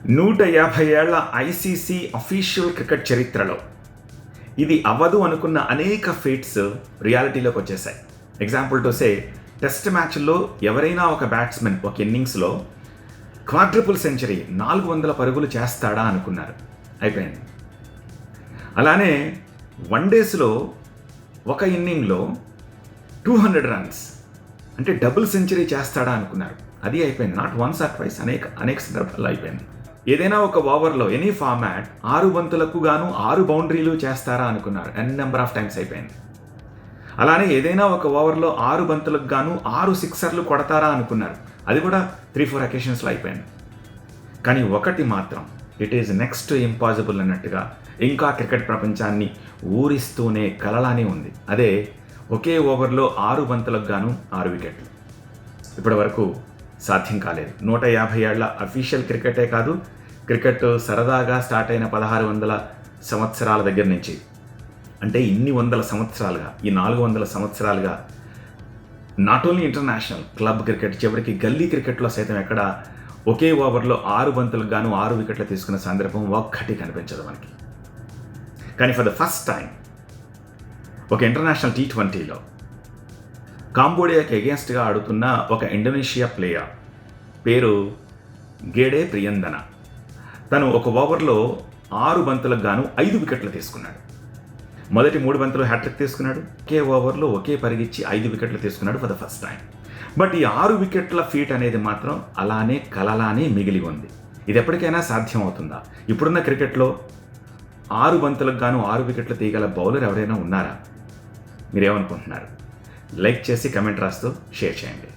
150 ఏళ్ల ICC official cricket చరిత్రలో ఇది అవ్వదు అనుకున్న అనేక ఫీట్స్ రియాలిటీలోకి వచ్చేసాయి. ఎగ్జాంపుల్ టు సే, టెస్ట్ మ్యాచ్ల్లో ఎవరైనా ఒక బ్యాట్స్మెన్ ఒక ఇన్నింగ్స్లో క్వాడ్రిపుల్ సెంచరీ 400 పరుగులు చేస్తాడా అనుకున్నారు, అయిపోయింది. అలానే వన్ డేస్లో ఒక ఇన్నింగ్లో 200 రన్స్ అంటే డబుల్ సెంచరీ చేస్తాడా అనుకున్నారు, అది అయిపోయింది. నాట్ వన్స్ ఆర్ ట్వైస్, అనేక సందర్భాల్లో అయిపోయింది. ఏదైనా ఒక ఓవర్లో ఎనీ ఫార్మాట్ 6 బంతులకు గాను 6 బౌండరీలు చేస్తారా అనుకున్నారు, నెంబర్ ఆఫ్ టైమ్స్ అయిపోయింది. అలానే ఏదైనా ఒక ఓవర్లో 6 బంతులకు గాను 6 సిక్సర్లు కొడతారా అనుకున్నారు, అది కూడా 3-4 అకేషన్స్లో అయిపోయింది. కానీ ఒకటి మాత్రం ఇట్ ఈజ్ నెక్స్ట్ ఇంపాసిబుల్ అన్నట్టుగా ఇంకా క్రికెట్ ప్రపంచాన్ని ఊరిస్తూనే కలలానే ఉంది. అదే ఒకే ఓవర్లో 6 బంతులకు గాను 6 వికెట్లు. ఇప్పటి వరకు సాధ్యం కాలేదు. 150 ఏళ్ల అఫీషియల్ క్రికెటే కాదు, క్రికెట్ సరదాగా స్టార్ట్ అయిన 1600 సంవత్సరాల దగ్గర నుంచి, అంటే ఇన్ని వందల సంవత్సరాలుగా, ఈ 400 సంవత్సరాలుగా not only international club cricket, చివరికి గల్లీ క్రికెట్లో సైతం ఎక్కడ ఒకే ఓవర్లో 6 బంతులకు గాను 6 వికెట్లు తీసుకున్న సందర్భం ఒక్కటి కనిపించదు మనకి. కానీ ఫర్ ద ఫస్ట్ టైం ఒక ఇంటర్నేషనల్ T20లో కాంబోడియాకి ఎగెన్స్ట్గా ఆడుతున్న ఒక ఇండోనేషియా ప్లేయర్ పేరు గేడే ప్రియందన. తను ఒక ఓవర్లో 6 బంతులకు గాను 5 వికెట్లు తీసుకున్నాడు. మొదటి 3 బంతులు హ్యాట్రిక్ తీసుకున్నాడు, ఒకే ఓవర్లో ఒకే పరిగిచ్చి 5 వికెట్లు తీసుకున్నాడు for the first time. But ఈ 6 వికెట్ల ఫీట్ అనేది మాత్రం అలానే కలలానే మిగిలి ఉంది. ఇది ఎప్పటికైనా సాధ్యం అవుతుందా? ఇప్పుడున్న క్రికెట్లో 6 బంతులకు గాను 6 వికెట్లు తీయగల బౌలర్ ఎవరైనా ఉన్నారా? మీరేమనుకుంటున్నారు? లైక్ చేసి కమెంట్ రాస్తూ షేర్ చేయండి.